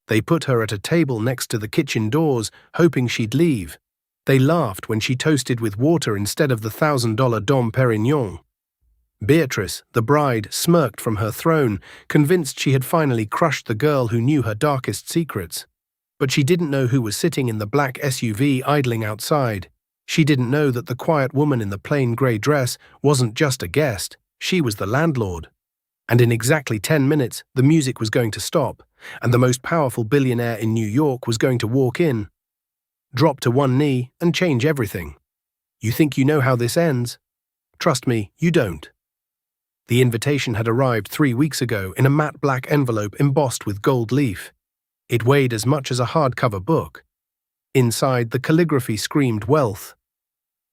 They put her at a table next to the kitchen doors, hoping she'd leave. They laughed when she toasted with water instead of the $1,000 Dom Perignon. Beatrice, the bride, smirked from her throne, convinced she had finally crushed the girl who knew her darkest secrets. But she didn't know who was sitting in the black SUV idling outside. She didn't know that the quiet woman in the plain grey dress wasn't just a guest, she was the landlord. And in exactly 10 minutes, the music was going to stop, and the most powerful billionaire in New York was going to walk in, drop to one knee, and change everything. You think you know how this ends? Trust me, you don't. The invitation had arrived 3 weeks ago in a matte black envelope embossed with gold leaf. It weighed as much as a hardcover book. Inside, the calligraphy screamed wealth.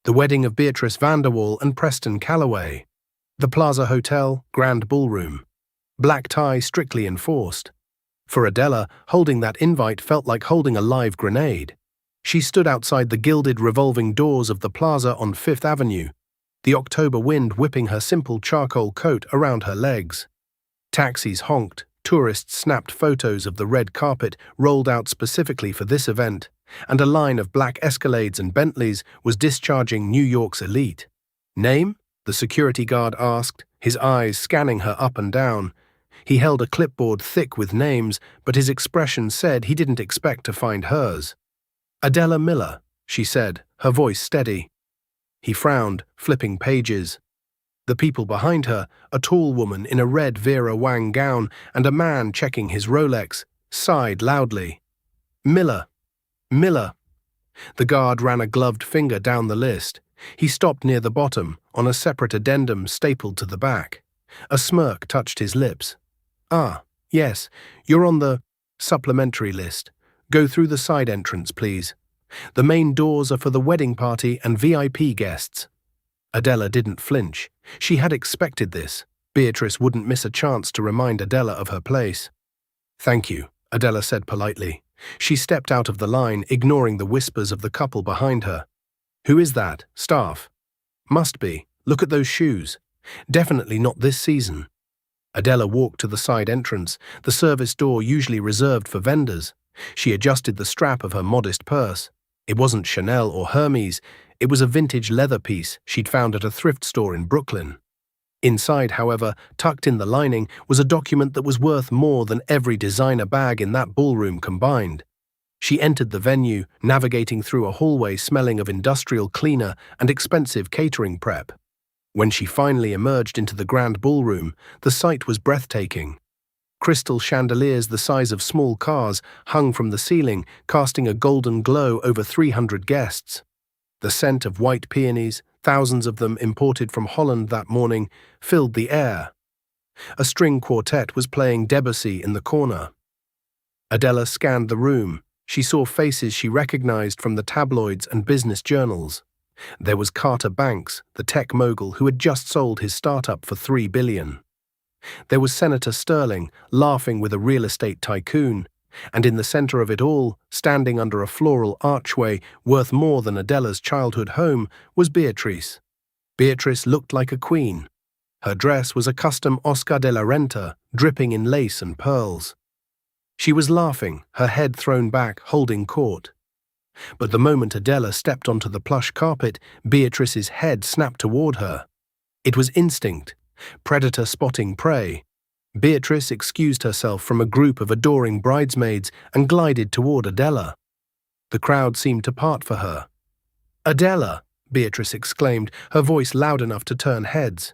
The wedding of Beatrice Vanderwall and Preston Calloway. The Plaza Hotel, Grand Ballroom. Black tie strictly enforced. For Adela, holding that invite felt like holding a live grenade. She stood outside the gilded revolving doors of the plaza on Fifth Avenue, the October wind whipping her simple charcoal coat around her legs. Taxis honked, tourists snapped photos of the red carpet rolled out specifically for this event, and a line of black Escalades and Bentleys was discharging New York's elite. Name? The security guard asked, his eyes scanning her up and down. He held a clipboard thick with names, but his expression said he didn't expect to find hers. Adela Miller, she said, her voice steady. He frowned, flipping pages. The people behind her, a tall woman in a red Vera Wang gown and a man checking his Rolex, sighed loudly. Miller. Miller. The guard ran a gloved finger down the list. He stopped near the bottom, on a separate addendum stapled to the back. A smirk touched his lips. Ah, yes, you're on the supplementary list. Go through the side entrance, please. The main doors are for the wedding party and VIP guests. Adela didn't flinch. She had expected this. Beatrice wouldn't miss a chance to remind Adela of her place. Thank you, Adela said politely. She stepped out of the line, ignoring the whispers of the couple behind her. Who is that? Staff? Must be. Look at those shoes. Definitely not this season. Adela walked to the side entrance, the service door usually reserved for vendors. She adjusted the strap of her modest purse. It wasn't Chanel or Hermes. It was a vintage leather piece she'd found at a thrift store in Brooklyn. Inside, however, tucked in the lining, was a document that was worth more than every designer bag in that ballroom combined. She entered the venue, navigating through a hallway smelling of industrial cleaner and expensive catering prep. When she finally emerged into the grand ballroom, the sight was breathtaking. Crystal chandeliers the size of small cars hung from the ceiling, casting a golden glow over 300 guests. The scent of white peonies, thousands of them imported from Holland that morning, filled the air. A string quartet was playing Debussy in the corner. Adela scanned the room. She saw faces she recognized from the tabloids and business journals. There was Carter Banks, the tech mogul who had just sold his startup for $3 billion. There was Senator Sterling, laughing with a real estate tycoon, and in the center of it all, standing under a floral archway worth more than Adela's childhood home, was Beatrice. Beatrice looked like a queen. Her dress was a custom Oscar de la Renta, dripping in lace and pearls. She was laughing, her head thrown back, holding court. But the moment Adela stepped onto the plush carpet, Beatrice's head snapped toward her. It was instinct, predator spotting prey. Beatrice excused herself from a group of adoring bridesmaids and glided toward Adela. The crowd seemed to part for her. Adela, Beatrice exclaimed, her voice loud enough to turn heads.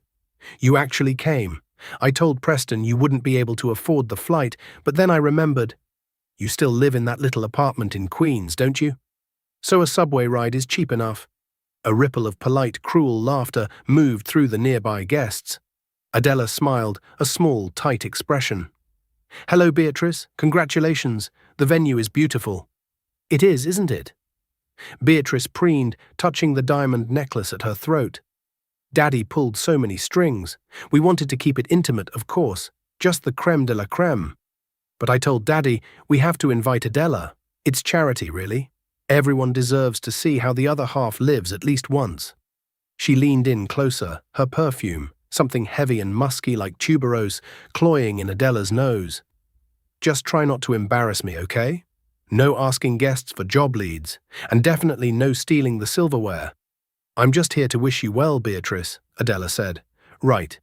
You actually came. I told Preston you wouldn't be able to afford the flight, but then I remembered. You still live in that little apartment in Queens, don't you? So a subway ride is cheap enough. A ripple of polite, cruel laughter moved through the nearby guests. Adela smiled, a small, tight expression. Hello, Beatrice. Congratulations. The venue is beautiful. It is, isn't it? Beatrice preened, touching the diamond necklace at her throat. Daddy pulled so many strings. We wanted to keep it intimate, of course, just the crème de la crème. But I told Daddy we have to invite Adela. It's charity, really. Everyone deserves to see how the other half lives at least once. She leaned in closer, her perfume, something heavy and musky like tuberose, cloying in Adela's nose. Just try not to embarrass me, okay? No asking guests for job leads, and definitely no stealing the silverware. I'm just here to wish you well, Beatrice, Adela said. Right.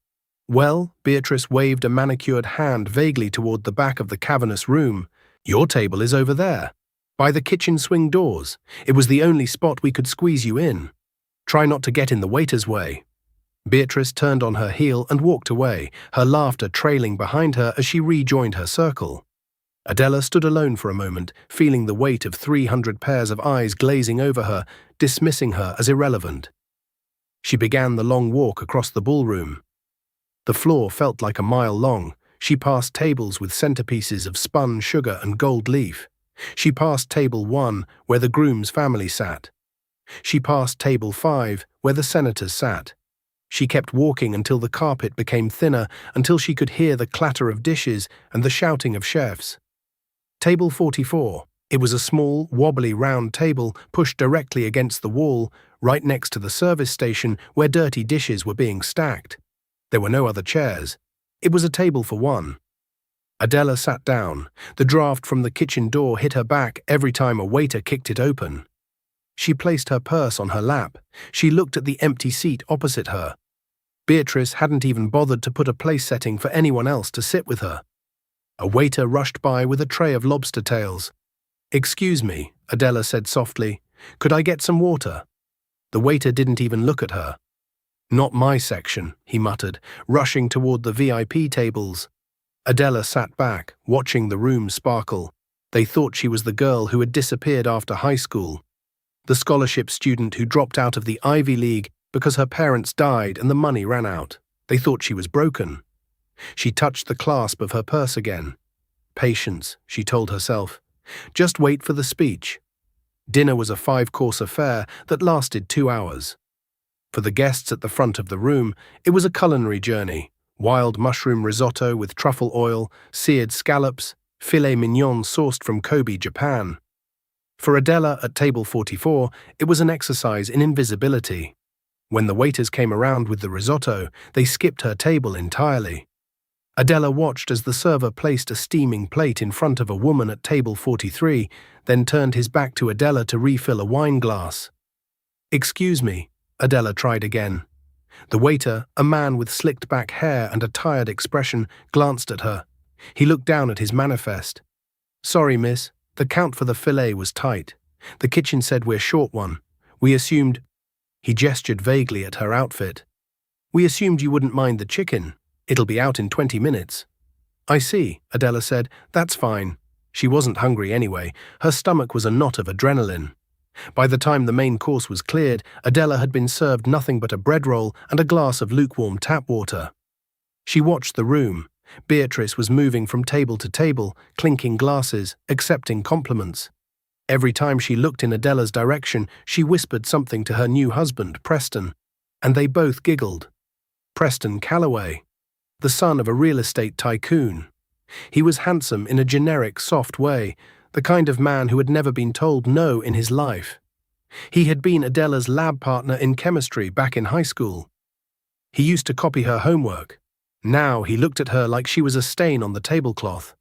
Well, Beatrice waved a manicured hand vaguely toward the back of the cavernous room. Your table is over there. By the kitchen swing doors. It was the only spot we could squeeze you in. Try not to get in the waiter's way. Beatrice turned on her heel and walked away, her laughter trailing behind her as she rejoined her circle. Adela stood alone for a moment, feeling the weight of 300 pairs of eyes glazing over her, dismissing her as irrelevant. She began the long walk across the ballroom. The floor felt like a mile long. She passed tables with centerpieces of spun sugar and gold leaf. She passed table 1, where the groom's family sat. She passed table 5, where the senators sat. She kept walking until the carpet became thinner, until she could hear the clatter of dishes and the shouting of chefs. Table 44. It was a small, wobbly round table pushed directly against the wall, right next to the service station where dirty dishes were being stacked. There were no other chairs. It was a table for one. Adela sat down. The draft from the kitchen door hit her back every time a waiter kicked it open. She placed her purse on her lap. She looked at the empty seat opposite her. Beatrice hadn't even bothered to put a place setting for anyone else to sit with her. A waiter rushed by with a tray of lobster tails. "Excuse me," Adela said softly. "Could I get some water?" The waiter didn't even look at her. "Not my section," he muttered, rushing toward the VIP tables. Adela sat back, watching the room sparkle. They thought she was the girl who had disappeared after high school. The scholarship student who dropped out of the Ivy League because her parents died and the money ran out. They thought she was broken. She touched the clasp of her purse again. Patience, she told herself. Just wait for the speech. Dinner was a 5-course affair that lasted 2 hours. For the guests at the front of the room, it was a culinary journey. Wild mushroom risotto with truffle oil, seared scallops, filet mignon sourced from Kobe, Japan. For Adela at table 44, it was an exercise in invisibility. When the waiters came around with the risotto, they skipped her table entirely. Adela watched as the server placed a steaming plate in front of a woman at table 43, then turned his back to Adela to refill a wine glass. "Excuse me," Adela tried again. The waiter, a man with slicked-back hair and a tired expression, glanced at her. He looked down at his manifest. "Sorry, miss, the count for the filet was tight. The kitchen said we're short one. We assumed—" He gestured vaguely at her outfit. "We assumed you wouldn't mind the chicken. It'll be out in 20 minutes. "I see," Adela said. "That's fine." She wasn't hungry anyway. Her stomach was a knot of adrenaline. By the time the main course was cleared, Adela had been served nothing but a bread roll and a glass of lukewarm tap water. She watched the room. Beatrice was moving from table to table, clinking glasses, accepting compliments. Every time she looked in Adela's direction, she whispered something to her new husband, Preston, and they both giggled. Preston Calloway, the son of a real estate tycoon. He was handsome in a generic, soft way, the kind of man who had never been told no in his life. He had been Adela's lab partner in chemistry back in high school. He used to copy her homework. Now he looked at her like she was a stain on the tablecloth.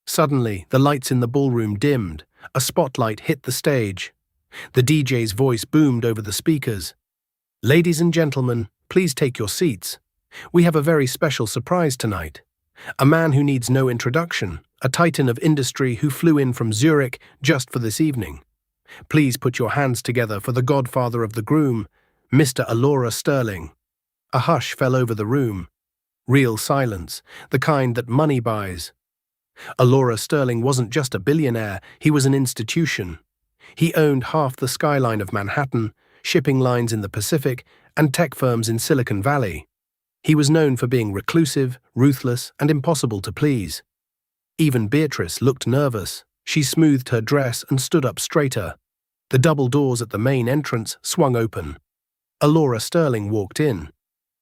Suddenly, the lights in the ballroom dimmed. A spotlight hit the stage. The DJ's voice boomed over the speakers. "Ladies and gentlemen, please take your seats. We have a very special surprise tonight. A man who needs no introduction, a titan of industry who flew in from Zurich just for this evening. Please put your hands together for the godfather of the groom, Mr. Alora Sterling." A hush fell over the room. Real silence, the kind that money buys. Alora Sterling wasn't just a billionaire, he was an institution. He owned half the skyline of Manhattan, shipping lines in the Pacific, and tech firms in Silicon Valley. He was known for being reclusive, ruthless, and impossible to please. Even Beatrice looked nervous. She smoothed her dress and stood up straighter. The double doors at the main entrance swung open. Alora Sterling walked in.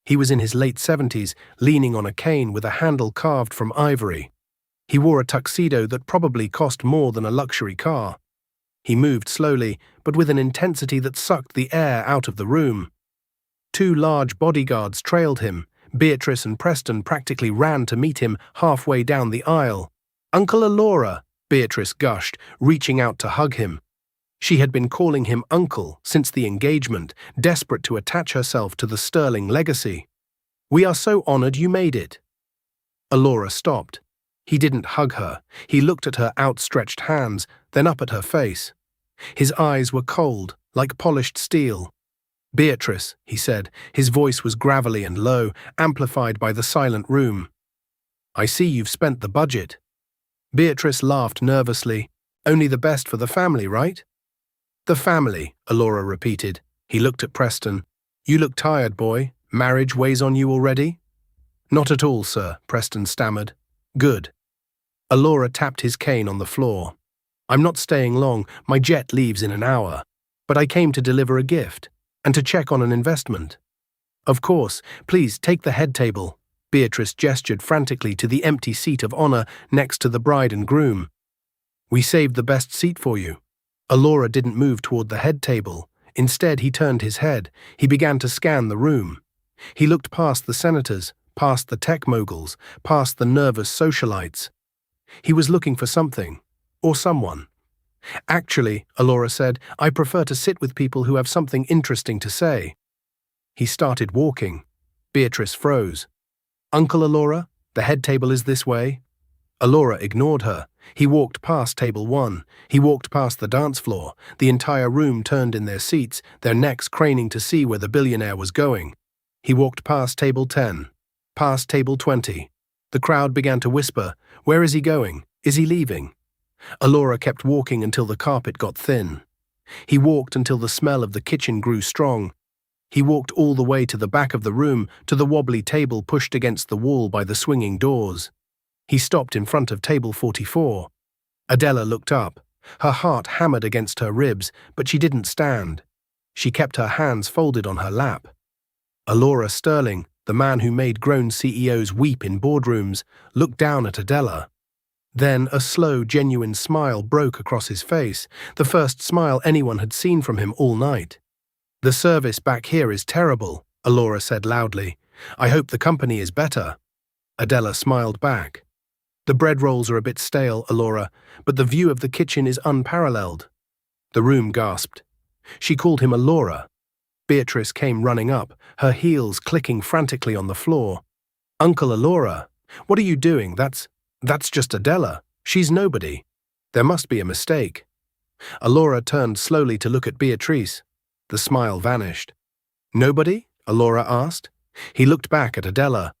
He was in his late 70s, leaning on a cane with a handle carved from ivory. He wore a tuxedo that probably cost more than a luxury car. He moved slowly, but with an intensity that sucked the air out of the room. 2 large bodyguards trailed him. Beatrice and Preston practically ran to meet him halfway down the aisle. Uncle Alora, Beatrice gushed, reaching out to hug him. She had been calling him uncle since the engagement, desperate to attach herself to the Sterling legacy. We are so honored you made it. Alora stopped. He didn't hug her. He looked at her outstretched hands, then up at her face. His eyes were cold, like polished steel. Beatrice, he said. His voice was gravelly and low, amplified by the silent room. I see you've spent the budget. Beatrice laughed nervously. Only the best for the family, right? The family, Alora repeated. He looked at Preston. You look tired, boy. Marriage weighs on you already? Not at all, sir, Preston stammered. Good. Alora tapped his cane on the floor. I'm not staying long. My jet leaves in an hour. But I came to deliver a gift, and to check on an investment. Of course, please take the head table. Beatrice gestured frantically to the empty seat of honor next to the bride and groom. We saved the best seat for you. Alora didn't move toward the head table. Instead, he turned his head. He began to scan the room. He looked past the senators, past the tech moguls, past the nervous socialites. He was looking for something, or someone. Actually, Alora said, I prefer to sit with people who have something interesting to say. He started walking. Beatrice froze. Uncle Alora, the head table is this way. Alora ignored her. He walked past table 1. He walked past the dance floor. The entire room turned in their seats, their necks craning to see where the billionaire was going. He walked past table 10. Past table 20. The crowd began to whisper, where is he going? Is he leaving? Alora kept walking until the carpet got thin. He walked until the smell of the kitchen grew strong. He walked all the way to the back of the room, to the wobbly table pushed against the wall by the swinging doors. He stopped in front of table 44. Adela looked up. Her heart hammered against her ribs, but she didn't stand. She kept her hands folded on her lap. Alora Sterling, the man who made grown CEOs weep in boardrooms, looked down at Adela. Then a slow, genuine smile broke across his face, the first smile anyone had seen from him all night. The service back here is terrible, Alora said loudly. I hope the company is better. Adela smiled back. The bread rolls are a bit stale, Alora, but the view of the kitchen is unparalleled. The room gasped. She called him Alora. Beatrice came running up, her heels clicking frantically on the floor. Uncle Alora, what are you doing? That's just Adela. She's nobody. There must be a mistake. Alora turned slowly to look at Beatrice. The smile vanished. Nobody? Alora asked. He looked back at Adela.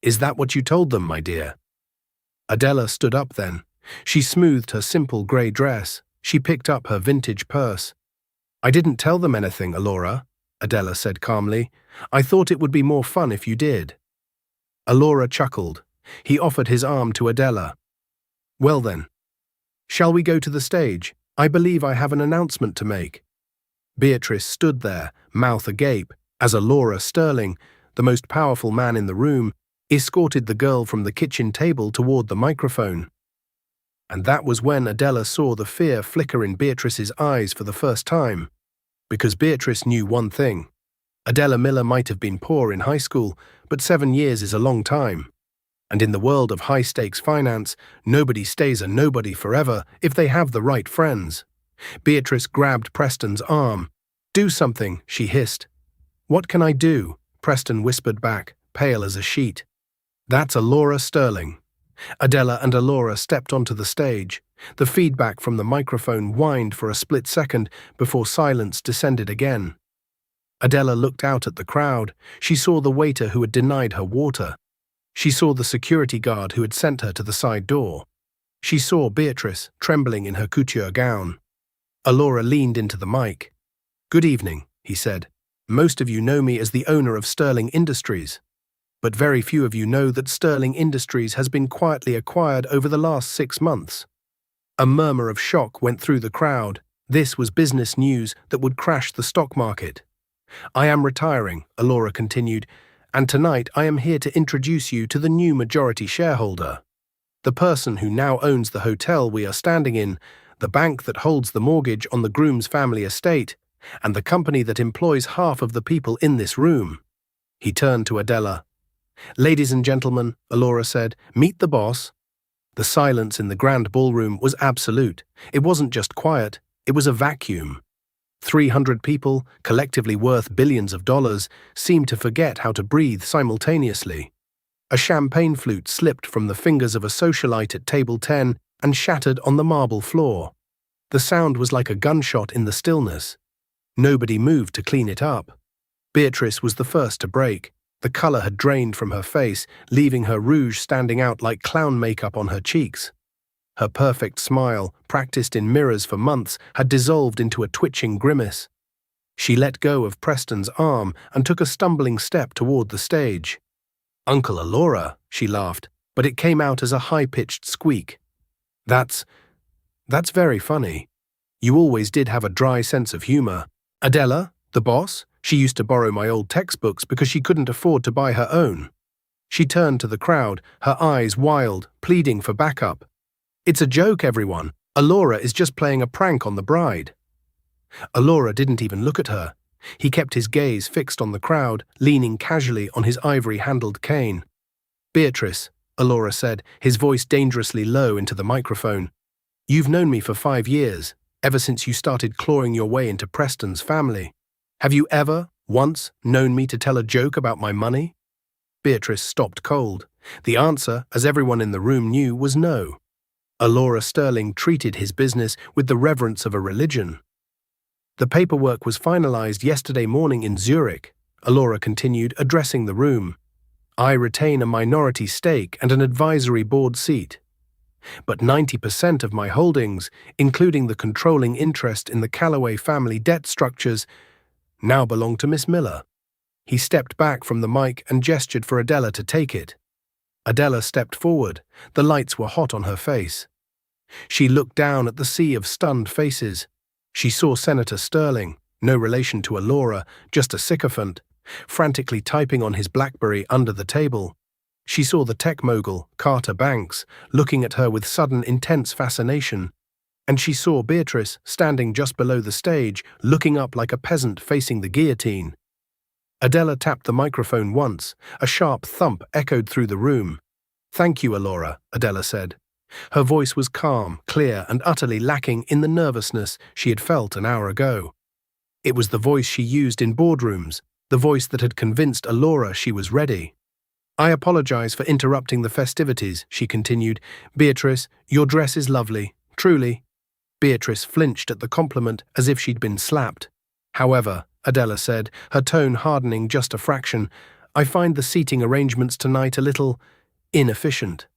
Is that what you told them, my dear? Adela stood up then. She smoothed her simple grey dress. She picked up her vintage purse. I didn't tell them anything, Alora, Adela said calmly. I thought it would be more fun if you did. Alora chuckled. He offered his arm to Adela. Well then, shall we go to the stage? I believe I have an announcement to make. Beatrice stood there, mouth agape, as Alora Sterling, the most powerful man in the room, escorted the girl from the kitchen table toward the microphone. And that was when Adela saw the fear flicker in Beatrice's eyes for the first time. Because Beatrice knew one thing. Adela Miller might have been poor in high school, but 7 years is a long time. And in the world of high-stakes finance, nobody stays a nobody forever if they have the right friends. Beatrice grabbed Preston's arm. Do something, she hissed. What can I do? Preston whispered back, pale as a sheet. That's Alora Sterling. Adela and Alora stepped onto the stage. The feedback from the microphone whined for a split second before silence descended again. Adela looked out at the crowd. She saw the waiter who had denied her water. She saw the security guard who had sent her to the side door. She saw Beatrice trembling in her couture gown. Alora leaned into the mic. Good evening, he said. Most of you know me as the owner of Sterling Industries. But very few of you know that Sterling Industries has been quietly acquired over the last 6 months. A murmur of shock went through the crowd. This was business news that would crash the stock market. I am retiring, Alora continued, and tonight I am here to introduce you to the new majority shareholder. The person who now owns the hotel we are standing in, the bank that holds the mortgage on the groom's family estate, and the company that employs half of the people in this room. He turned to Adela. Ladies and gentlemen, Alora said, meet the boss. The silence in the grand ballroom was absolute. It wasn't just quiet, it was a vacuum. 300 people, collectively worth billions of dollars, seemed to forget how to breathe simultaneously. A champagne flute slipped from the fingers of a socialite at table 10 and shattered on the marble floor. The sound was like a gunshot in the stillness. Nobody moved to clean it up. Beatrice was the first to break. The color had drained from her face, leaving her rouge standing out like clown makeup on her cheeks. Her perfect smile, practiced in mirrors for months, had dissolved into a twitching grimace. She let go of Preston's arm and took a stumbling step toward the stage. "Uncle Alora," she laughed, but it came out as a high-pitched squeak. That's very funny. You always did have a dry sense of humor. Adela, the boss? She used to borrow my old textbooks because she couldn't afford to buy her own." She turned to the crowd, her eyes wild, pleading for backup. "It's a joke, everyone. Alora is just playing a prank on the bride." Alora didn't even look at her. He kept his gaze fixed on the crowd, leaning casually on his ivory-handled cane. "Beatrice," Alora said, his voice dangerously low into the microphone, "you've known me for 5 years, ever since you started clawing your way into Preston's family. Have you ever, once, known me to tell a joke about my money?" Beatrice stopped cold. The answer, as everyone in the room knew, was no. Alora Sterling treated his business with the reverence of a religion. "The paperwork was finalized yesterday morning in Zurich," Alora continued, addressing the room. "I retain a minority stake and an advisory board seat. But 90% of my holdings, including the controlling interest in the Callaway family debt structures, now belong to Miss Miller." He stepped back from the mic and gestured for Adela to take it. Adela stepped forward. The lights were hot on her face. She looked down at the sea of stunned faces. She saw Senator Sterling, no relation to Alora, just a sycophant, frantically typing on his BlackBerry under the table. She saw the tech mogul, Carter Banks, looking at her with sudden intense fascination. And she saw Beatrice standing just below the stage, looking up like a peasant facing the guillotine. Adela tapped the microphone once. A sharp thump echoed through the room. "Thank you, Alora," Adela said. Her voice was calm, clear, and utterly lacking in the nervousness she had felt an hour ago. It was the voice she used in boardrooms, the voice that had convinced Alora she was ready. "I apologize for interrupting the festivities," she continued. "Beatrice, your dress is lovely, truly." Beatrice flinched at the compliment as if she'd been slapped. "However," Adela said, her tone hardening just a fraction, "I find the seating arrangements tonight a little inefficient."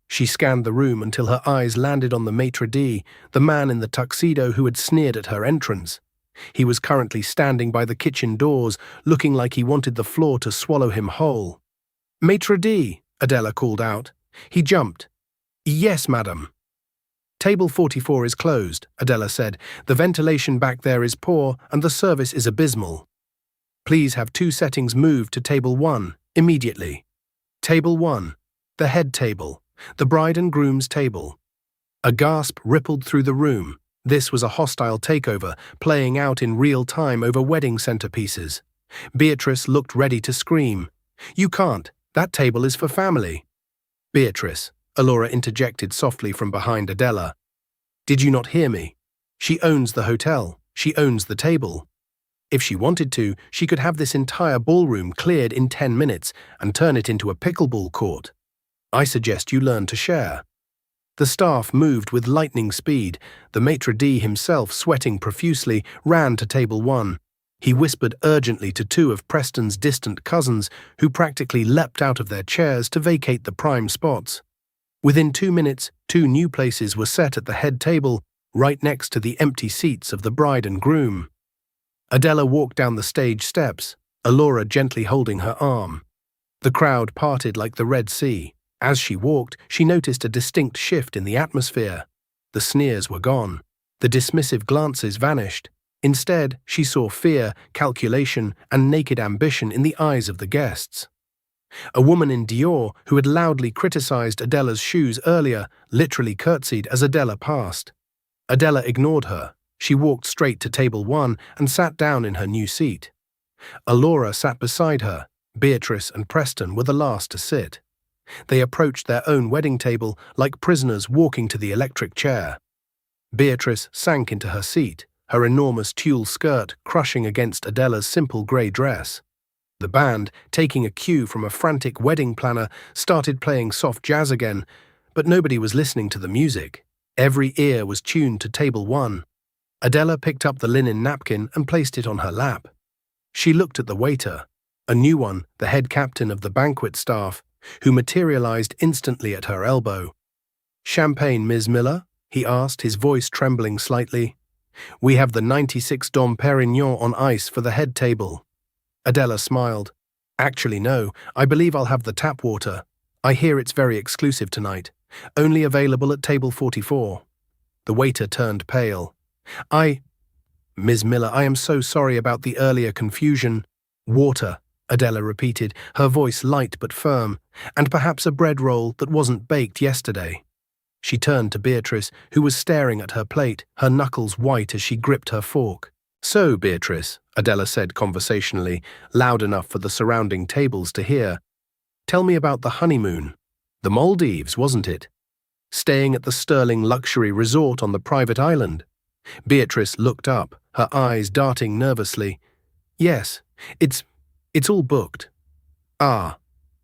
She scanned the room until her eyes landed on the maitre d', the man in the tuxedo who had sneered at her entrance. He was currently standing by the kitchen doors, looking like he wanted the floor to swallow him whole. "Maitre d'," Adela called out. He jumped. "Yes, madam." "Table 44 is closed," Adela said. "The ventilation back there is poor and the service is abysmal. Please have 2 settings moved to table 1, immediately. Table 1, the head table, the bride and groom's table." A gasp rippled through the room. This was a hostile takeover, playing out in real time over wedding centerpieces. Beatrice looked ready to scream. "You can't. That table is for family." "Beatrice," Alora interjected softly from behind Adela. "Did you not hear me? She owns the hotel. She owns the table. If she wanted to, she could have this entire ballroom cleared in 10 minutes and turn it into a pickleball court. I suggest you learn to share." The staff moved with lightning speed. The maitre d' himself, sweating profusely, ran to table 1. He whispered urgently to 2 of Preston's distant cousins, who practically leapt out of their chairs to vacate the prime spots. Within 2 minutes, 2 new places were set at the head table, right next to the empty seats of the bride and groom. Adela walked down the stage steps, Alora gently holding her arm. The crowd parted like the Red Sea. As she walked, she noticed a distinct shift in the atmosphere. The sneers were gone. The dismissive glances vanished. Instead, she saw fear, calculation, and naked ambition in the eyes of the guests. A woman in Dior, who had loudly criticized Adela's shoes earlier, literally curtsied as Adela passed. Adela ignored her. She walked straight to table 1 and sat down in her new seat. Alora sat beside her. Beatrice and Preston were the last to sit. They approached their own wedding table like prisoners walking to the electric chair. Beatrice sank into her seat, her enormous tulle skirt crushing against Adela's simple grey dress. The band, taking a cue from a frantic wedding planner, started playing soft jazz again, but nobody was listening to the music. Every ear was tuned to table 1. Adela picked up the linen napkin and placed it on her lap. She looked at the waiter, a new one, the head captain of the banquet staff, who materialized instantly at her elbow. "Champagne, Ms. Miller?" he asked, his voice trembling slightly. "We have the 96 Dom Perignon on ice for the head table." Adela smiled. "Actually, no, I believe I'll have the tap water. I hear it's very exclusive tonight. Only available at table 44. The waiter turned pale. Ms. Miller, I am so sorry about the earlier confusion." "Water," Adela repeated, her voice light but firm, "and perhaps a bread roll that wasn't baked yesterday." She turned to Beatrice, who was staring at her plate, her knuckles white as she gripped her fork. "So, Beatrice," Adela said conversationally, loud enough for the surrounding tables to hear, "tell me about the honeymoon. The Maldives, wasn't it? Staying at the sterling luxury resort on the private island?" Beatrice looked up, her eyes darting nervously. "Yes, it's all booked." "Ah,"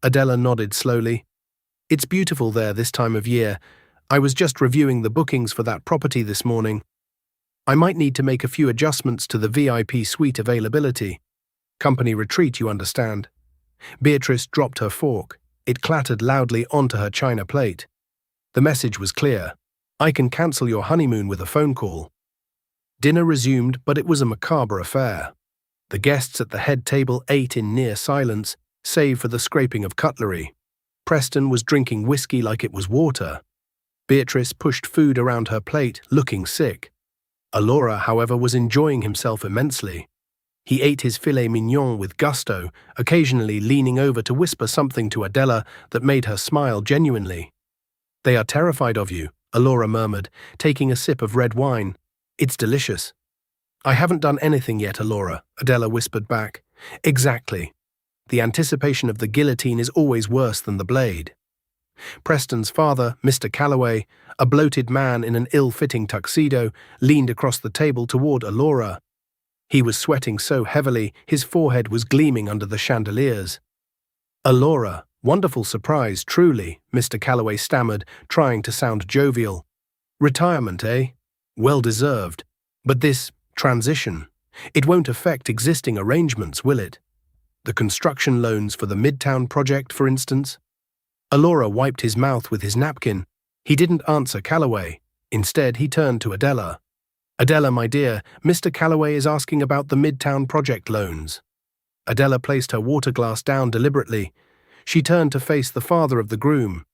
Adela nodded slowly. "It's beautiful there this time of year. I was just reviewing the bookings for that property this morning. I might need to make a few adjustments to the VIP suite availability. Company retreat, you understand." Beatrice dropped her fork. It clattered loudly onto her china plate. The message was clear. "I can cancel your honeymoon with a phone call." Dinner resumed, but it was a macabre affair. The guests at the head table ate in near silence, save for the scraping of cutlery. Preston was drinking whiskey like it was water. Beatrice pushed food around her plate, looking sick. Alora, however, was enjoying himself immensely. He ate his filet mignon with gusto, occasionally leaning over to whisper something to Adela that made her smile genuinely. "They are terrified of you," Alora murmured, taking a sip of red wine. "It's delicious." "I haven't done anything yet, Alora," Adela whispered back. "Exactly. The anticipation of the guillotine is always worse than the blade." Preston's father, Mr. Calloway, a bloated man in an ill-fitting tuxedo, leaned across the table toward Alora. He was sweating so heavily his forehead was gleaming under the chandeliers. "Alora, wonderful surprise, truly," Mr. Calloway stammered, trying to sound jovial. "Retirement, eh? Well deserved. But this transition, it won't affect existing arrangements, will it? The construction loans for the Midtown project, for instance?" Alora wiped his mouth with his napkin. He didn't answer Calloway. Instead, he turned to Adela. "Adela, my dear, Mr. Calloway is asking about the Midtown project loans." Adela placed her water glass down deliberately. She turned to face the father of the groom.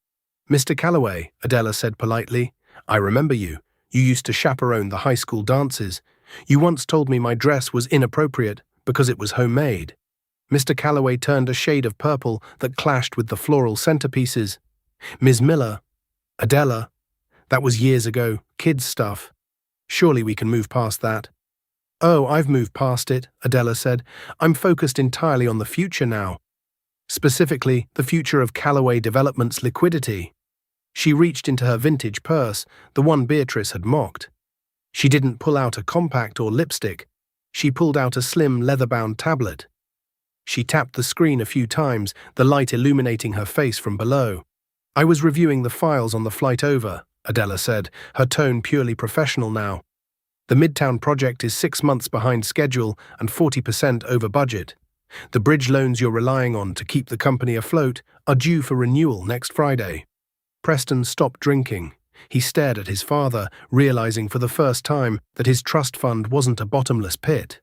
"Mr. Calloway," Adela said politely, "I remember you. You used to chaperone the high school dances. You once told me my dress was inappropriate because it was homemade." Mr. Calloway turned a shade of purple that clashed with the floral centerpieces. "Ms. Miller, Adela, that was years ago, kids' stuff. Surely we can move past that." "Oh, I've moved past it," Adela said. "I'm focused entirely on the future now. Specifically, the future of Calloway Development's liquidity." She reached into her vintage purse, the one Beatrice had mocked. She didn't pull out a compact or lipstick. She pulled out a slim leather-bound tablet. She tapped the screen a few times, the light illuminating her face from below. "I was reviewing the files on the flight over," Adela said, her tone purely professional now. "The Midtown project is 6 months behind schedule and 40% over budget. The bridge loans you're relying on to keep the company afloat are due for renewal next Friday." Preston stopped drinking. He stared at his father, realizing for the first time that his trust fund wasn't a bottomless pit.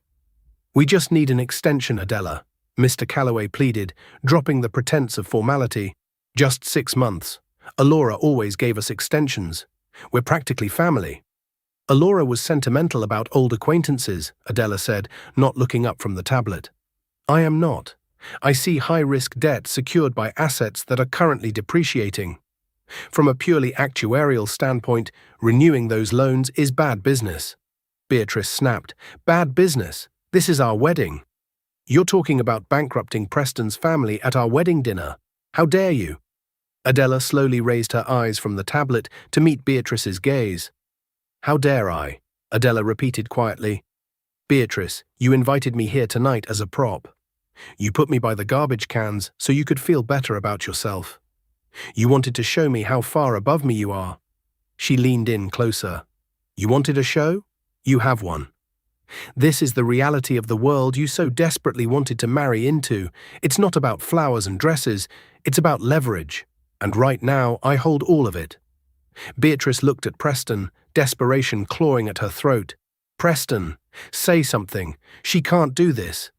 "We just need an extension, Adela," Mr. Calloway pleaded, dropping the pretense of formality. "Just 6 months. Alora always gave us extensions. We're practically family." "Alora was sentimental about old acquaintances," Adela said, not looking up from the tablet. "I am not. I see high-risk debt secured by assets that are currently depreciating. From a purely actuarial standpoint, renewing those loans is bad business." Beatrice snapped. "Bad business? This is our wedding. You're talking about bankrupting Preston's family at our wedding dinner. How dare you?" Adela slowly raised her eyes from the tablet to meet Beatrice's gaze. "How dare I?" Adela repeated quietly. "Beatrice, you invited me here tonight as a prop. You put me by the garbage cans so you could feel better about yourself. You wanted to show me how far above me you are." She leaned in closer. "You wanted a show? You have one. This is the reality of the world you so desperately wanted to marry into. It's not about flowers and dresses, it's about leverage. And right now, I hold all of it." Beatrice looked at Preston, desperation clawing at her throat. "Preston, say something. She can't do this."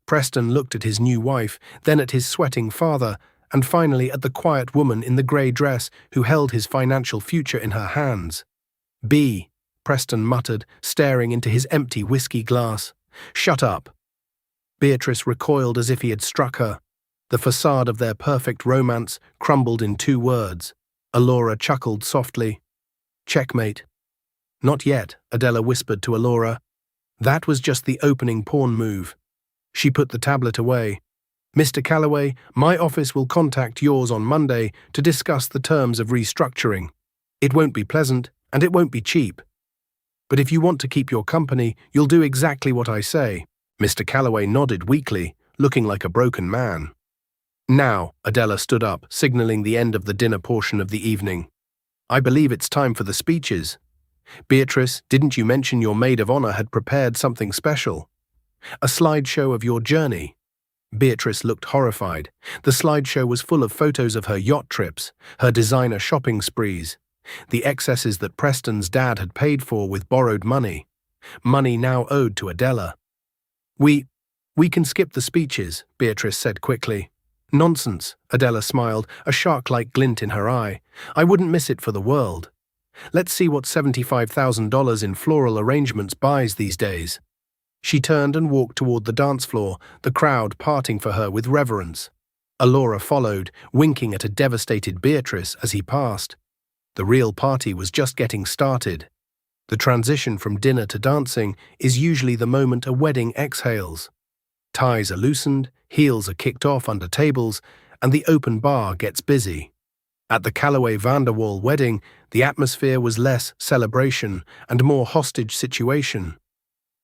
Preston looked at his new wife, then at his sweating father, and finally at the quiet woman in the grey dress who held his financial future in her hands. "B," Preston muttered, staring into his empty whiskey glass. "Shut up." Beatrice recoiled as if he had struck her. The facade of their perfect romance crumbled in 2 words. Alora chuckled softly. "Checkmate." "Not yet," Adela whispered to Alora. "That was just the opening pawn move." She put the tablet away. "Mr. Calloway, my office will contact yours on Monday to discuss the terms of restructuring. It won't be pleasant, and it won't be cheap. But if you want to keep your company, you'll do exactly what I say." Mr. Calloway nodded weakly, looking like a broken man. "Now," Adela stood up, signaling the end of the dinner portion of the evening. "I believe it's time for the speeches. Beatrice, didn't you mention your maid of honor had prepared something special? A slideshow of your journey?" Beatrice looked horrified. The slideshow was full of photos of her yacht trips, her designer shopping sprees, the excesses that Preston's dad had paid for with borrowed money. Money now owed to Adela. We can skip the speeches," Beatrice said quickly. "Nonsense," Adela smiled, a shark-like glint in her eye. "I wouldn't miss it for the world. Let's see what $75,000 in floral arrangements buys these days." She turned and walked toward the dance floor, the crowd parting for her with reverence. Alora followed, winking at a devastated Beatrice as he passed. The real party was just getting started. The transition from dinner to dancing is usually the moment a wedding exhales. Ties are loosened, heels are kicked off under tables, and the open bar gets busy. At the Calloway Vanderwall wedding, the atmosphere was less celebration and more hostage situation.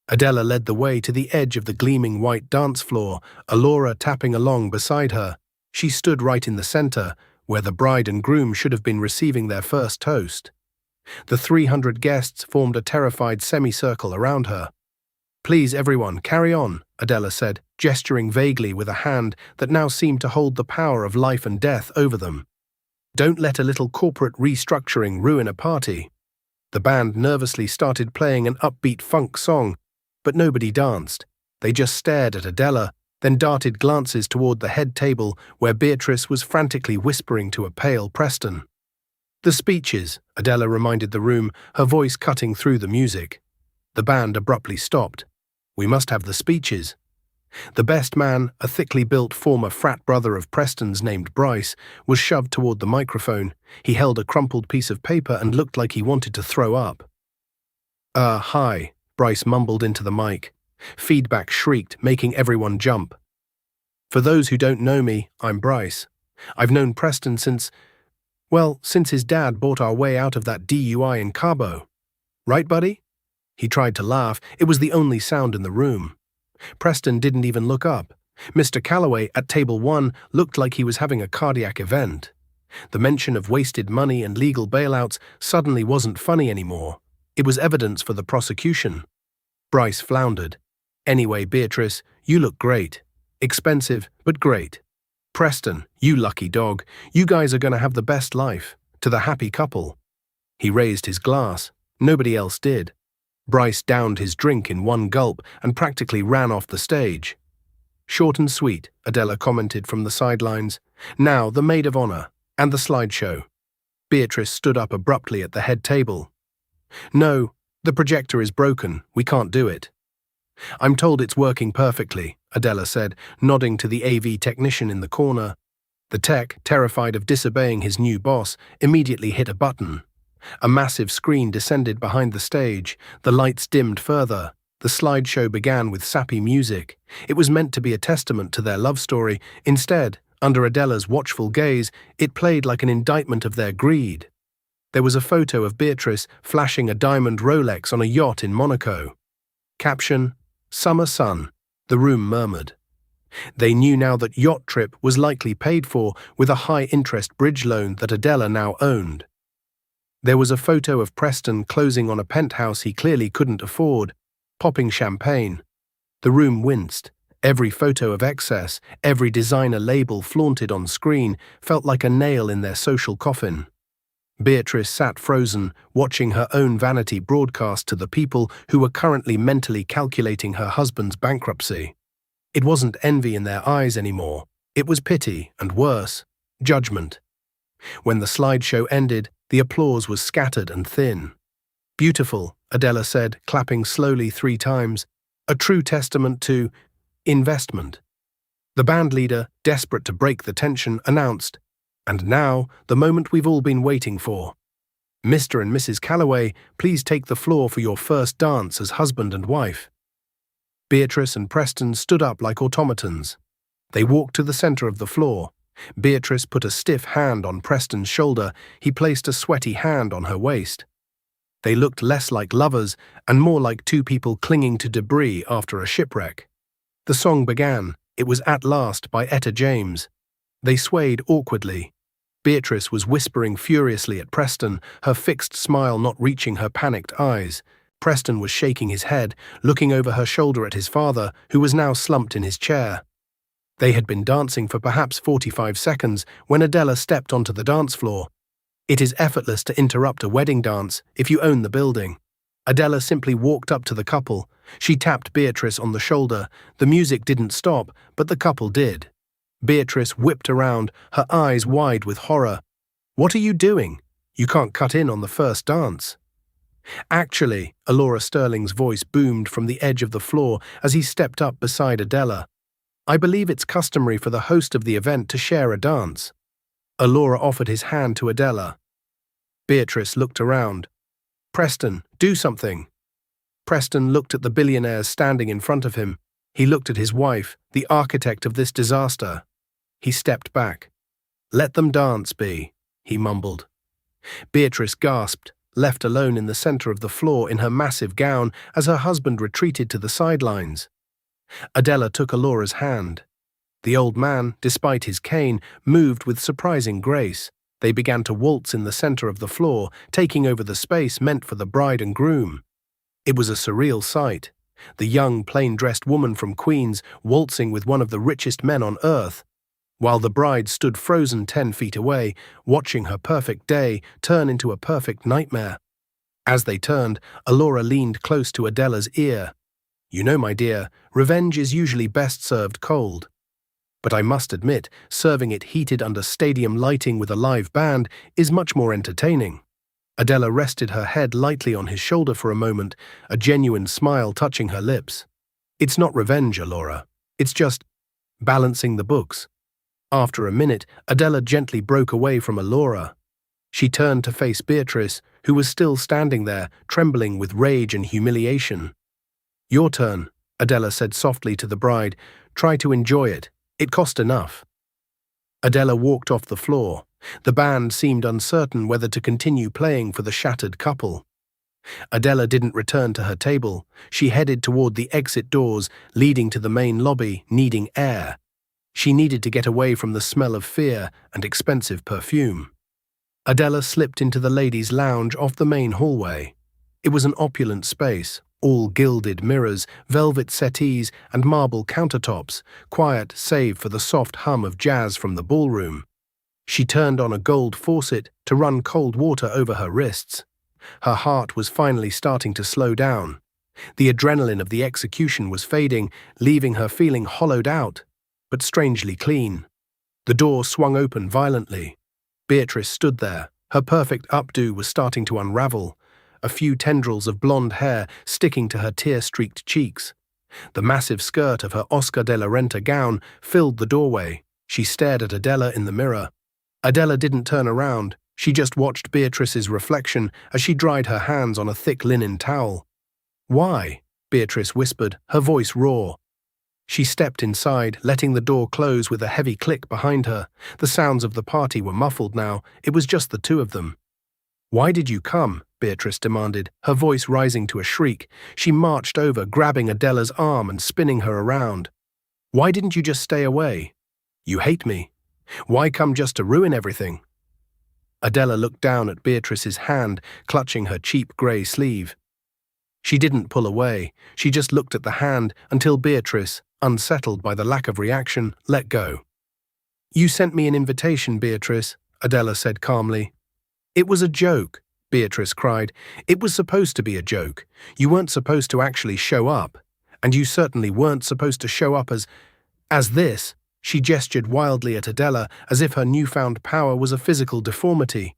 Adela led the way to the edge of the gleaming white dance floor, Alora tapping along beside her. She stood right in the center, where the bride and groom should have been receiving their first toast. The 300 guests formed a terrified semicircle around her. "Please, everyone, carry on," Adela said, gesturing vaguely with a hand that now seemed to hold the power of life and death over them. "Don't let a little corporate restructuring ruin a party." The band nervously started playing an upbeat funk song, but nobody danced. They just stared at Adela, then darted glances toward the head table where Beatrice was frantically whispering to a pale Preston. "The speeches," Adela reminded the room, her voice cutting through the music. The band abruptly stopped. "We must have the speeches." The best man, a thickly built former frat brother of Preston's named Bryce, was shoved toward the microphone. He held a crumpled piece of paper and looked like he wanted to throw up. Hi," Bryce mumbled into the mic. Feedback shrieked, making everyone jump. "For those who don't know me, I'm Bryce. I've known Preston since his dad bought our way out of that DUI in Cabo. Right, buddy?" He tried to laugh. It was the only sound in the room. Preston didn't even look up. Mr. Calloway at table 1 looked like he was having a cardiac event. The mention of wasted money and legal bailouts suddenly wasn't funny anymore. It was evidence for the prosecution. Bryce floundered. "Anyway, Beatrice, you look great. Expensive, but great. Preston, you lucky dog, you guys are going to have the best life. To the happy couple." He raised his glass. Nobody else did. Bryce downed his drink in one gulp and practically ran off the stage. "Short and sweet," Adela commented from the sidelines. "Now the maid of honor, and the slideshow." Beatrice stood up abruptly at the head table. "No, the projector is broken. We can't do it." "I'm told it's working perfectly," Adela said, nodding to the AV technician in the corner. The tech, terrified of disobeying his new boss, immediately hit a button. A massive screen descended behind the stage. The lights dimmed further. The slideshow began with sappy music. It was meant to be a testament to their love story. Instead, Under Adela's watchful gaze, it played like an indictment of their greed. There was a photo of Beatrice flashing a diamond Rolex on a yacht in Monaco. Caption: "Summer sun," the room murmured. They knew now that yacht trip was likely paid for with a high-interest bridge loan that Adela now owned. There was a photo of Preston closing on a penthouse he clearly couldn't afford, popping champagne. The room winced. Every photo of excess, every designer label flaunted on screen felt like a nail in their social coffin. Beatrice sat frozen, watching her own vanity broadcast to the people who were currently mentally calculating her husband's bankruptcy. It wasn't envy in their eyes anymore. It was pity, and worse, judgment. When the slideshow ended, the applause was scattered and thin. "Beautiful," Adela said, clapping slowly 3 times. "A true testament to investment." The band leader, desperate to break the tension, announced, "And now, the moment we've all been waiting for. Mr. and Mrs. Calloway, please take the floor for your first dance as husband and wife." Beatrice and Preston stood up like automatons. They walked to the center of the floor. Beatrice put a stiff hand on Preston's shoulder. He placed a sweaty hand on her waist. They looked less like lovers and more like 2 people clinging to debris after a shipwreck. The song began. It was At Last by Etta James. They swayed awkwardly. Beatrice was whispering furiously at Preston, her fixed smile not reaching her panicked eyes. Preston was shaking his head, looking over her shoulder at his father, who was now slumped in his chair. They had been dancing for perhaps 45 seconds when Adela stepped onto the dance floor. It is effortless to interrupt a wedding dance if you own the building. Adela simply walked up to the couple. She tapped Beatrice on the shoulder. The music didn't stop, but the couple did. Beatrice whipped around, her eyes wide with horror. "What are you doing? You can't cut in on the first dance." "Actually," Alora Sterling's voice boomed from the edge of the floor as he stepped up beside Adela, "I believe it's customary for the host of the event to share a dance." Alora offered his hand to Adela. Beatrice looked around. "Preston, do something." Preston looked at the billionaires standing in front of him. He looked at his wife, the architect of this disaster. He stepped back. "Let them dance, Bea," he mumbled. Beatrice gasped, left alone in the center of the floor in her massive gown as her husband retreated to the sidelines. Adela took Alora's hand. The old man, despite his cane, moved with surprising grace. They began to waltz in the center of the floor, taking over the space meant for the bride and groom. It was a surreal sight. The young, plain-dressed woman from Queens waltzing with one of the richest men on earth, while the bride stood frozen 10 feet away, watching her perfect day turn into a perfect nightmare. As they turned, Alora leaned close to Adela's ear. "You know, my dear, revenge is usually best served cold. But I must admit, serving it heated under stadium lighting with a live band is much more entertaining." Adela rested her head lightly on his shoulder for a moment, a genuine smile touching her lips. "It's not revenge, Alora. It's just balancing the books." After a minute, Adela gently broke away from Alora. She turned to face Beatrice, who was still standing there, trembling with rage and humiliation. "Your turn," Adela said softly to the bride. "Try to enjoy it. It cost enough." Adela walked off the floor. The band seemed uncertain whether to continue playing for the shattered couple. Adela didn't return to her table. She headed toward the exit doors leading to the main lobby, needing air. She needed to get away from the smell of fear and expensive perfume. Adela slipped into the ladies' lounge off the main hallway. It was an opulent space, all gilded mirrors, velvet settees, and marble countertops, quiet save for the soft hum of jazz from the ballroom. She turned on a gold faucet to run cold water over her wrists. Her heart was finally starting to slow down. The adrenaline of the execution was fading, leaving her feeling hollowed out, but strangely clean. The door swung open violently. Beatrice stood there. Her perfect updo was starting to unravel, a few tendrils of blonde hair sticking to her tear-streaked cheeks. The massive skirt of her Oscar de la Renta gown filled the doorway. She stared at Adela in the mirror. Adela didn't turn around. She just watched Beatrice's reflection as she dried her hands on a thick linen towel. "Why?" Beatrice whispered, her voice raw. She stepped inside, letting the door close with a heavy click behind her. The sounds of the party were muffled now. It was just the two of them. "Why did you come?" Beatrice demanded, her voice rising to a shriek. She marched over, grabbing Adela's arm and spinning her around. "Why didn't you just stay away? You hate me. Why come just to ruin everything?" Adela looked down at Beatrice's hand, clutching her cheap grey sleeve. She didn't pull away. She just looked at the hand until Beatrice, unsettled by the lack of reaction, let go. "You sent me an invitation, Beatrice," Adela said calmly. "It was a joke," Beatrice cried. "It was supposed to be a joke. You weren't supposed to actually show up. And you certainly weren't supposed to show up as this." She gestured wildly at Adela, as if her newfound power was a physical deformity.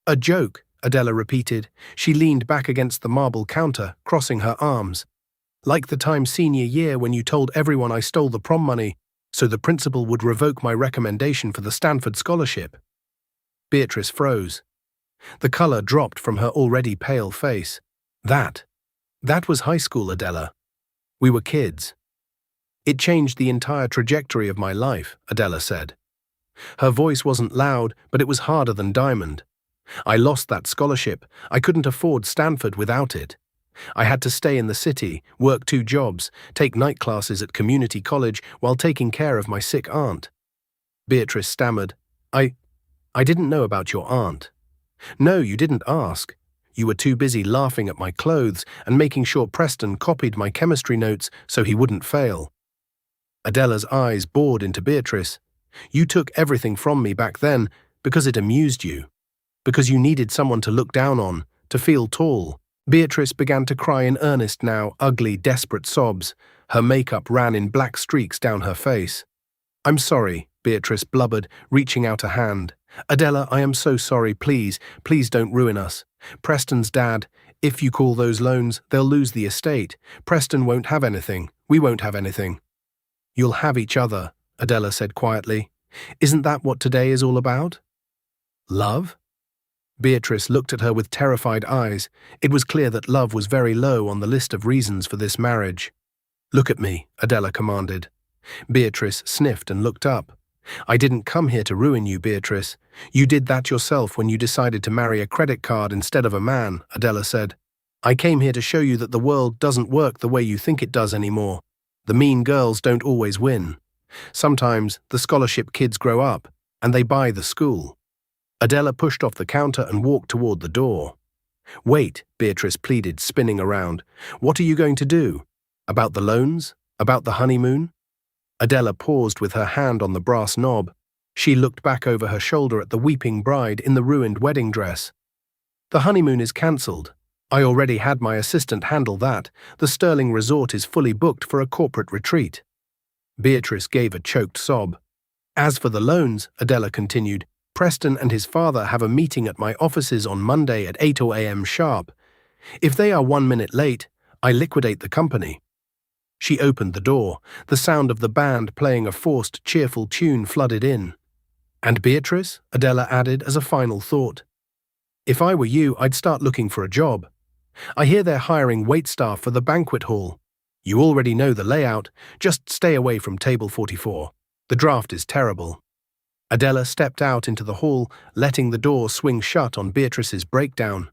"A joke," Adela repeated. She leaned back against the marble counter, crossing her arms. "Like the time senior year when you told everyone I stole the prom money, so the principal would revoke my recommendation for the Stanford scholarship." Beatrice froze. The color dropped from her already pale face. That was high school, Adela. We were kids. "It changed the entire trajectory of my life," Adela said. Her voice wasn't loud, but it was harder than diamond. "I lost that scholarship. I couldn't afford Stanford without it. I had to stay in the city, work 2 jobs, take night classes at community college while taking care of my sick aunt." Beatrice stammered, I didn't know about your aunt." "No, you didn't ask. You were too busy laughing at my clothes and making sure Preston copied my chemistry notes so he wouldn't fail." Adela's eyes bored into Beatrice. "You took everything from me back then because it amused you. Because you needed someone to look down on, to feel tall." Beatrice began to cry in earnest now, ugly, desperate sobs. Her makeup ran in black streaks down her face. "I'm sorry," Beatrice blubbered, reaching out a hand. "Adela, I am so sorry. Please don't ruin us. Preston's dad, if you call those loans, they'll lose the estate. Preston won't have anything. We won't have anything." "You'll have each other," Adela said quietly. "Isn't that what today is all about? Love?" Beatrice looked at her with terrified eyes. It was clear that love was very low on the list of reasons for this marriage. "Look at me," Adela commanded. Beatrice sniffed and looked up. "I didn't come here to ruin you, Beatrice. You did that yourself when you decided to marry a credit card instead of a man," Adela said. "I came here to show you that the world doesn't work the way you think it does anymore. The mean girls don't always win. Sometimes the scholarship kids grow up, and they buy the school." Adela pushed off the counter and walked toward the door. "Wait," Beatrice pleaded, spinning around. "What are you going to do? About the loans? About the honeymoon?" Adela paused with her hand on the brass knob. She looked back over her shoulder at the weeping bride in the ruined wedding dress. "The honeymoon is cancelled. I already had my assistant handle that. The Sterling Resort is fully booked for a corporate retreat." Beatrice gave a choked sob. "As for the loans," Adela continued, "Preston and his father have a meeting at my offices on Monday at 8 a.m. sharp. If they are 1 minute late, I liquidate the company." She opened the door. The sound of the band playing a forced, cheerful tune flooded in. "And Beatrice," Adela added as a final thought, "if I were you, I'd start looking for a job. I hear they're hiring waitstaff for the banquet hall. You already know the layout. Just stay away from table 44. The draft is terrible." Adela stepped out into the hall, letting the door swing shut on Beatrice's breakdown.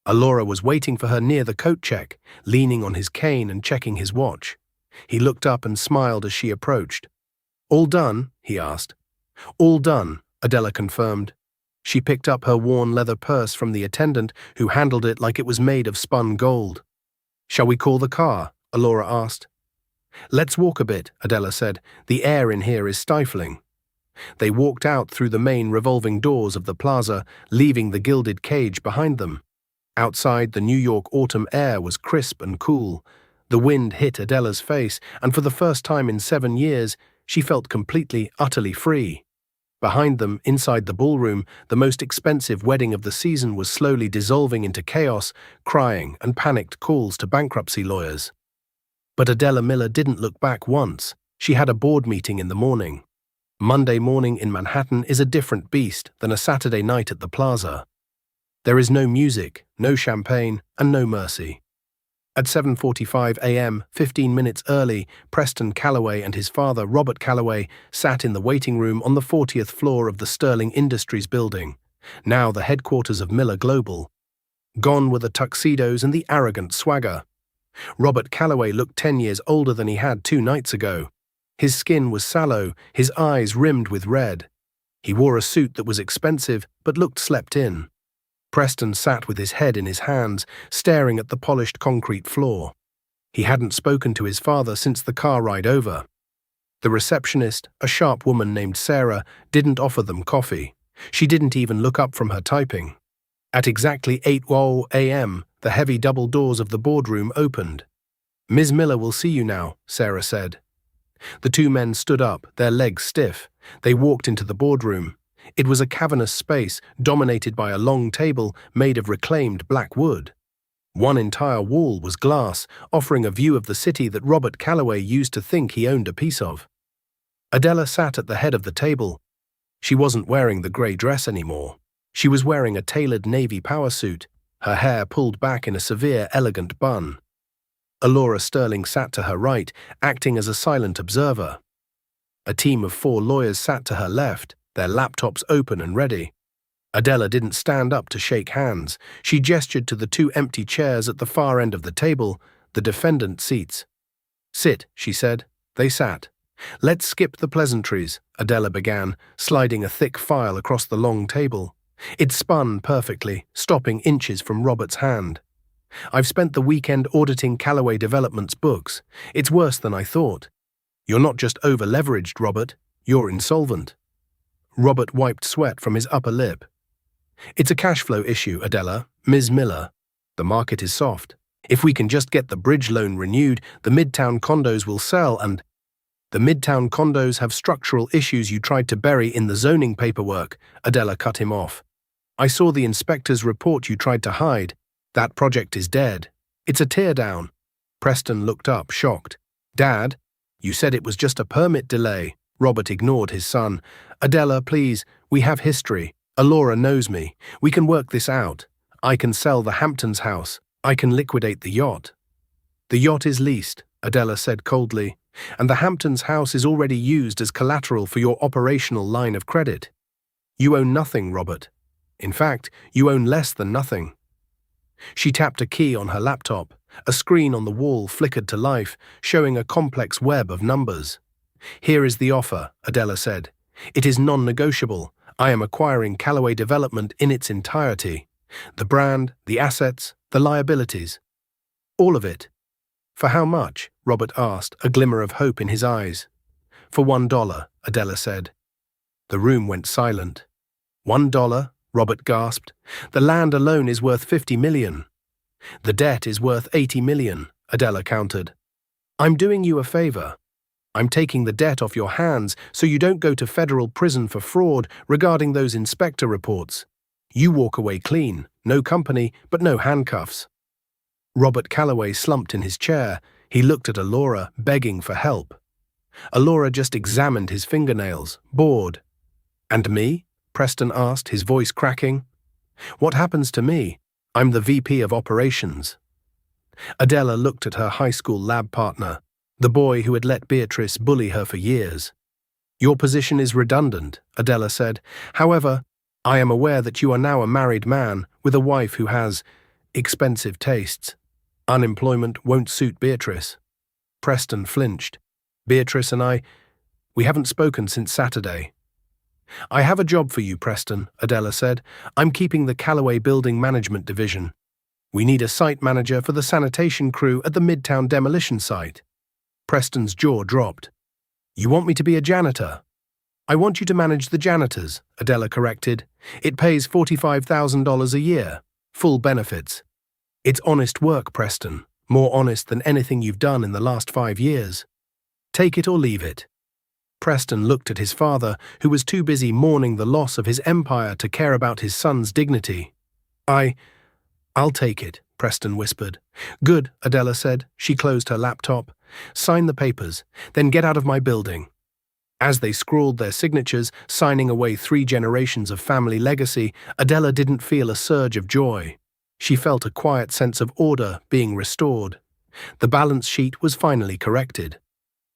Alora was waiting for her near the coat check, leaning on his cane and checking his watch. He looked up and smiled as she approached. "All done?" he asked. "All done," Adela confirmed. She picked up her worn leather purse from the attendant, who handled it like it was made of spun gold. "Shall we call the car?" Alora asked. "Let's walk a bit," Adela said. "The air in here is stifling." They walked out through the main revolving doors of the plaza, leaving the gilded cage behind them. Outside, the New York autumn air was crisp and cool. The wind hit Adela's face, and for the first time in 7 years, she felt completely, utterly free. Behind them, inside the ballroom, the most expensive wedding of the season was slowly dissolving into chaos, crying, and panicked calls to bankruptcy lawyers. But Adela Miller didn't look back once. She had a board meeting in the morning. Monday morning in Manhattan is a different beast than a Saturday night at the plaza. There is no music, no champagne, and no mercy. At 7:45 a.m., 15 minutes early, Preston Calloway and his father, Robert Calloway, sat in the waiting room on the 40th floor of the Sterling Industries building, now the headquarters of Miller Global. Gone were the tuxedos and the arrogant swagger. Robert Calloway looked 10 years older than he had 2 nights ago. His skin was sallow, his eyes rimmed with red. He wore a suit that was expensive but looked slept in. Preston sat with his head in his hands, staring at the polished concrete floor. He hadn't spoken to his father since the car ride over. The receptionist, a sharp woman named Sarah, didn't offer them coffee. She didn't even look up from her typing. At exactly 8:00 a.m., the heavy double doors of the boardroom opened. "Ms. Miller will see you now," Sarah said. The 2 men stood up, their legs stiff. They walked into the boardroom. It was a cavernous space, dominated by a long table made of reclaimed black wood. One entire wall was glass, offering a view of the city that Robert Calloway used to think he owned a piece of. Adela sat at the head of the table. She wasn't wearing the grey dress anymore. She was wearing a tailored navy power suit, her hair pulled back in a severe, elegant bun. Alora Sterling sat to her right, acting as a silent observer. A team of 4 lawyers sat to her left, their laptops open and ready. Adela didn't stand up to shake hands. She gestured to the 2 empty chairs at the far end of the table, the defendant seats. "Sit," she said. They sat. "Let's skip the pleasantries," Adela began, sliding a thick file across the long table. It spun perfectly, stopping inches from Robert's hand. "I've spent the weekend auditing Calloway Development's books. It's worse than I thought. You're not just over-leveraged, Robert. You're insolvent." Robert wiped sweat from his upper lip. "It's a cash flow issue, Adela, Ms. Miller. The market is soft. If we can just get the bridge loan renewed, the Midtown condos will sell and—" "The Midtown condos have structural issues you tried to bury in the zoning paperwork," Adela cut him off. "I saw the inspector's report you tried to hide. That project is dead. It's a teardown." Preston looked up, shocked. "Dad, you said it was just a permit delay." Robert ignored his son. "Adela, please, we have history. Alora knows me. We can work this out. I can sell the Hamptons house. I can liquidate the yacht." "The yacht is leased," Adela said coldly, "and the Hamptons house is already used as collateral for your operational line of credit. You own nothing, Robert. In fact, you own less than nothing." She tapped a key on her laptop. A screen on the wall flickered to life, showing a complex web of numbers. "Here is the offer," Adela said. "It is non-negotiable. I am acquiring Calloway Development in its entirety. The brand, the assets, the liabilities. All of it." "For how much?" Robert asked, a glimmer of hope in his eyes. "For $1, Adela said. The room went silent. $1, Robert gasped. "The land alone is worth $50 million. The debt is worth $80 million, Adela countered. "I'm doing you a favor. I'm taking the debt off your hands so you don't go to federal prison for fraud regarding those inspector reports. You walk away clean, no company, but no handcuffs." Robert Calloway slumped in his chair. He looked at Alora, begging for help. Alora just examined his fingernails, bored. "And me?" Preston asked, his voice cracking. "What happens to me? I'm the VP of Operations." Adela looked at her high school lab partner, the boy who had let Beatrice bully her for years. "Your position is redundant," Adela said. "However, I am aware that you are now a married man with a wife who has expensive tastes. Unemployment won't suit Beatrice." Preston flinched. "Beatrice and we haven't spoken since Saturday." "I have a job for you, Preston," Adela said. "I'm keeping the Calloway Building Management Division. We need a site manager for the sanitation crew at the Midtown demolition site." Preston's jaw dropped. "You want me to be a janitor?" "I want you to manage the janitors," Adela corrected. "It pays $45,000 a year. Full benefits. It's honest work, Preston. More honest than anything you've done in the last 5 years. Take it or leave it." Preston looked at his father, who was too busy mourning the loss of his empire to care about his son's dignity. I'll take it," Preston whispered. "Good," Adela said. She closed her laptop. "Sign the papers, then get out of my building." As they scrawled their signatures, signing away 3 generations of family legacy, Adela didn't feel a surge of joy. She felt a quiet sense of order being restored. The balance sheet was finally corrected.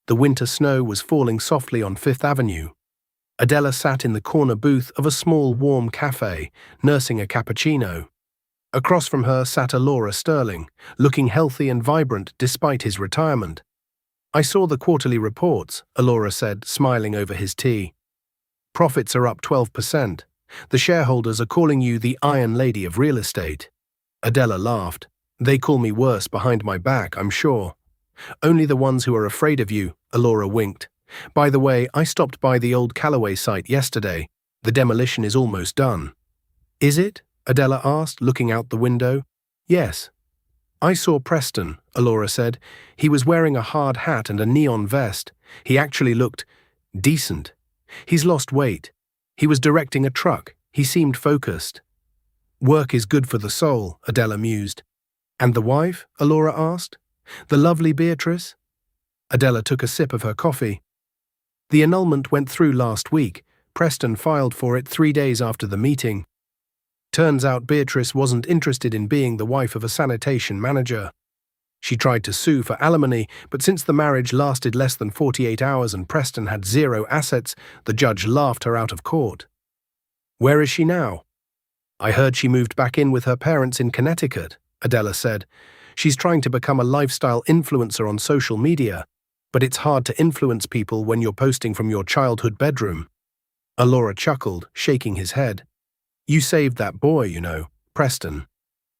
The winter snow was falling softly on Fifth Avenue. Adela sat in the corner booth of a small warm cafe, nursing a cappuccino. Across from her sat Alora Sterling, looking healthy and vibrant despite his retirement. "I saw the quarterly reports," Alora said, smiling over his tea. "Profits are up 12%. The shareholders are calling you the Iron Lady of real estate." Adela laughed. "They call me worse behind my back, I'm sure." "Only the ones who are afraid of you," Alora winked. "By the way, I stopped by the old Callaway site yesterday. The demolition is almost done." "Is it?" Adela asked, looking out the window. "Yes." "I saw Preston," Alora said. "He was wearing a hard hat and a neon vest. He actually looked decent. He's lost weight. He was directing a truck. He seemed focused." "Work is good for the soul," Adela mused. "And the wife?" Alora asked. "The lovely Beatrice?" Adela took a sip of her coffee. "The annulment went through last week. Preston filed for it 3 days after the meeting. Turns out Beatrice wasn't interested in being the wife of a sanitation manager. She tried to sue for alimony, but since the marriage lasted less than 48 hours and Preston had 0 assets, the judge laughed her out of court." "Where is she now?" "I heard she moved back in with her parents in Connecticut," Adela said. "She's trying to become a lifestyle influencer on social media, but it's hard to influence people when you're posting from your childhood bedroom." Alora chuckled, shaking his head. "You saved that boy, you know, Preston.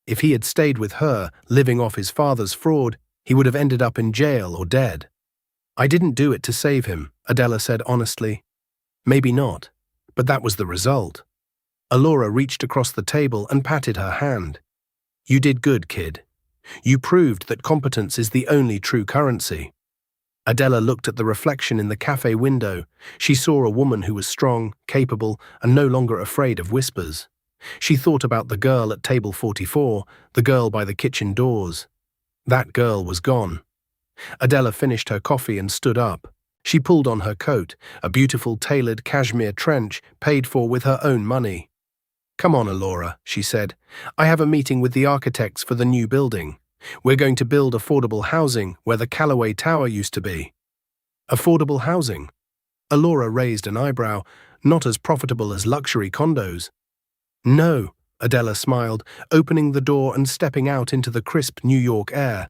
If he had stayed with her, living off his father's fraud, he would have ended up in jail or dead." "I didn't do it to save him," Adela said honestly. "Maybe not, but that was the result." Alora reached across the table and patted her hand. "You did good, kid. You proved that competence is the only true currency." Adela looked at the reflection in the cafe window. She saw a woman who was strong, capable, and no longer afraid of whispers. She thought about the girl at table 44, the girl by the kitchen doors. That girl was gone. Adela finished her coffee and stood up. She pulled on her coat, a beautiful tailored cashmere trench paid for with her own money. "Come on, Alora," she said. "I have a meeting with the architects for the new building. We're going to build affordable housing where the Callaway Tower used to be." "Affordable housing?" Alora raised an eyebrow. "Not as profitable as luxury condos." "No," Adela smiled, opening the door and stepping out into the crisp New York air.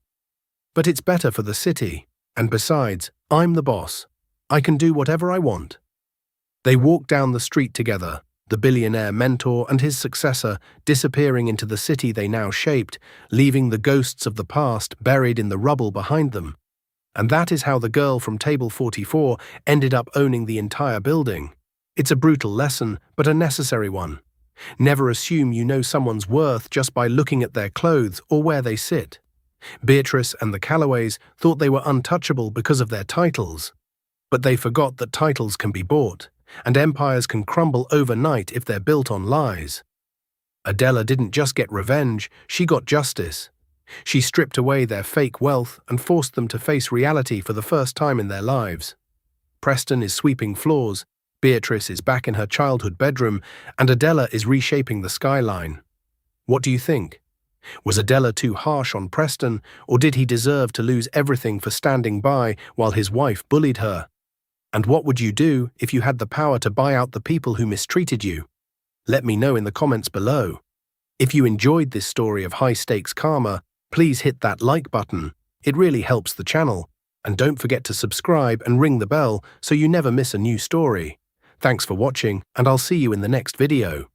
"But it's better for the city. And besides, I'm the boss. I can do whatever I want." They walked down the street together, the billionaire mentor and his successor disappearing into the city they now shaped, leaving the ghosts of the past buried in the rubble behind them. And that is how the girl from table 44 ended up owning the entire building. It's a brutal lesson, but a necessary one. Never assume you know someone's worth just by looking at their clothes or where they sit. Beatrice and the Callaways thought they were untouchable because of their titles. But they forgot that titles can be bought, and empires can crumble overnight if they're built on lies. Adela didn't just get revenge, she got justice. She stripped away their fake wealth and forced them to face reality for the first time in their lives. Preston is sweeping floors, Beatrice is back in her childhood bedroom, and Adela is reshaping the skyline. What do you think? Was Adela too harsh on Preston, or did he deserve to lose everything for standing by while his wife bullied her? And what would you do if you had the power to buy out the people who mistreated you? Let me know in the comments below. If you enjoyed this story of high-stakes karma, please hit that like button. It really helps the channel. And don't forget to subscribe and ring the bell so you never miss a new story. Thanks for watching, and I'll see you in the next video.